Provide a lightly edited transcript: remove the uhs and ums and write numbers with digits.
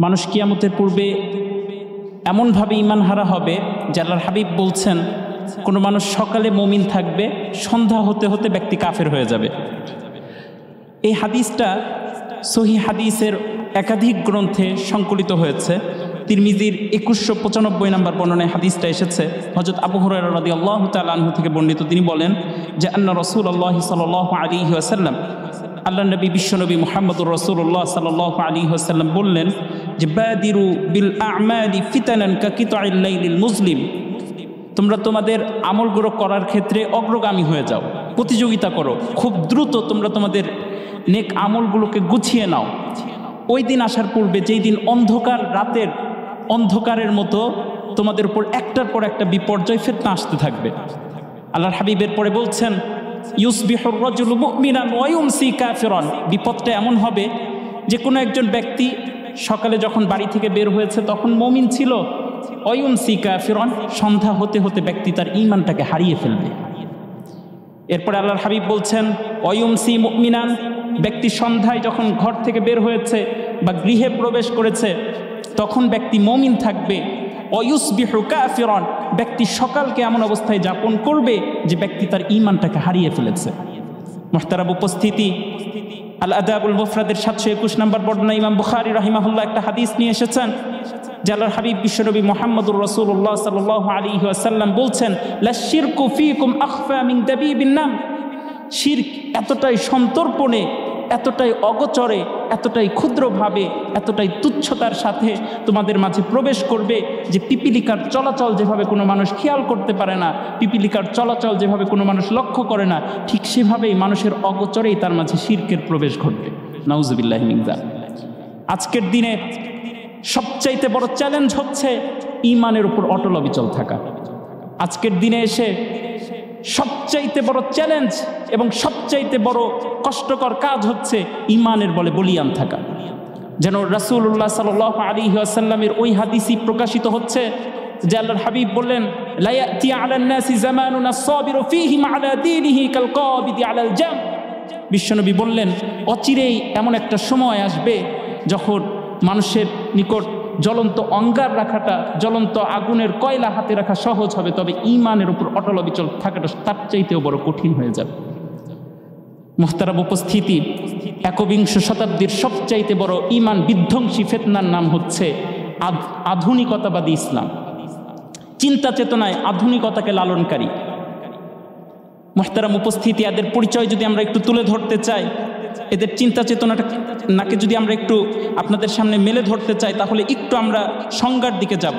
মানুষ কিয়ামতের পূর্বে এমনভাবে ঈমান হারা হবে যে আল্লাহর হাবিব বলছেন, কোনো মানুষ সকালে মুমিন থাকবে, সন্ধ্যা হতে হতে ব্যক্তি কাফের হয়ে যাবে। এই হাদিসটা সহিহ হাদিসের একাধিক গ্রন্থে সংকলিত হয়েছে। তিরমিজির 2195 নম্বর বর্ণনায় হাদিসটা এসেছে। হযরত আবু হুরায়রা রাদিয়াল্লাহু তাআলা আনহু থেকে বর্ণিত। তিনি বলেন যে আন্না রাসূলুল্লাহ সাল্লাল্লাহু আলাইহি ওয়াসাল্লাম, আল্লাহ নবী বিশ্বনবী মুহাম্মদুর রাসূলুল্লাহ সাল্লাল্লাহু আলাইহি ওয়াসাল্লাম বললেন যে বাদিরু বিল আ'মালি ফিতানান কাকিতাইল লাইলিল মুজলিম, তোমরা তোমাদের আমলগুলো করার ক্ষেত্রে অগ্রগামী হয়ে যাও, প্রতিযোগিতা করো, খুব দ্রুত তোমরা তোমাদের নেক আমলগুলোকে গুছিয়ে নাও। ওই দিন আসার পূর্বে, যেই দিন অন্ধকার রাতের অন্ধকারের মতো তোমাদের উপর একটার পর একটা বিপর্যয় ফিতনা আসতে থাকবে। আল্লাহর হাবিবের পরে বলছেন ইউসবিহুর রাজুলু মুমিনান ওয়া ইউমসি কাফিরান, বিপদটা এমন হবে যে কোনো একজন ব্যক্তি সকালে যখন বাড়ি থেকে বের হয়েছে তখন মুমিন ছিল, ওয়া ইউমসি কাফিরান, সন্ধ্যা হতে হতে ব্যক্তি তার ঈমানটাকে হারিয়ে ফেলবে। এরপরে আল্লাহর হাবিব বলছেন ওয়া ইউমসি মুমিনান, ব্যক্তি সন্ধ্যায় যখন ঘর থেকে বের হয়েছে বা গৃহে প্রবেশ করেছে তখন ব্যক্তি মুমিন থাকবে। ওয়ায়ুসবিহু কাফিরান, ব্যক্তি সকালকে এমন অবস্থায় যাপন করবে যে ব্যক্তি তার ঈমানটাকে হারিয়ে ফেলেছে। মুহতারাম উপস্থিতি, আল আদাবুল মুফরাদের 721 নম্বর বর্ণনা ইমাম বুখারী রাহিমাহুল্লাহ একটা হাদিস নিয়ে এসেছেন যে আল্লাহর হাবিব বিশ্বনবী মুহাম্মদুর রাসূলুল্লাহ সাল্লাল্লাহু আলাইহি ওয়াসাল্লাম বলছেন লা শিরকু ফীকুম আখফা মিন দাবিবিন নাম, শিরক এতটাই সন্তর্পণে, এতটাই অগোচরে, এতটাই ক্ষুদ্রভাবে, এতটাই তুচ্ছতার সাথে তোমাদের মাঝে প্রবেশ করবে যে পিপিলিকার চলাচল যেভাবে কোনো মানুষ খেয়াল করতে পারে না, পিপিলিকার চলাচল যেভাবে কোনো মানুষ লক্ষ্য করে না, ঠিক সেভাবেই মানুষের অগোচরেই তার মাঝে শিরকের প্রবেশ ঘটবে। নাউজুবিল্লাহি মিন যালিক। আজকের দিনে সবচাইতে বড় চ্যালেঞ্জ হচ্ছে ঈমানের উপর অটল অবিচল থাকা। আজকের দিনে এসে সবচাইতে বড় চ্যালেঞ্জ এবং সবচাইতে বড় কষ্টকর কাজ হচ্ছে ঈমানের বলে বলিয়ান থাকা। যেন রাসূলুল্লাহ সাল্লাল্লাহু আলাইহি ওয়াসাল্লামের ওই হাদিসই প্রকাশিত হচ্ছে যে আল্লাহর হাবিব বললেন লা ইয়াতি আলান নাসি জামানুন আস-সাবিরু ফীহি আলা দীনিহি কাল কাবিদি আলাল জাম, বিশ্বনবী বললেন অচিরেই এমন একটা সময় আসবে যখন মানুষের নিকট জ্বলন্ত অঙ্গার রাখাটা, জ্বলন্ত আগুনের কয়লা হাতে রাখা সহজ হবে, তবে ঈমানের উপর অটল অবিচল থাকাটা তার চাইতেও বড় কঠিন হয়ে যাবে। মুহতারাম উপস্থিতি, 21 শতাব্দীর সবচাইতে বড় ঈমান বিধ্বংসী ফিতনার নাম হচ্ছে আধুনিকতাবাদী ইসলাম। চিন্তা চেতনায় আধুনিকতাকে লালনকারী। মুহতারাম উপস্থিতি, এদের পরিচয় যদি আমরা একটু তুলে ধরতে চাই, এদের চিন্তা চেতনাটা নাকে যদি আমরা একটু আপনাদের সামনে মেলে ধরতে চাই, তাহলে একটু আমরা সংজ্ঞার দিকে যাব।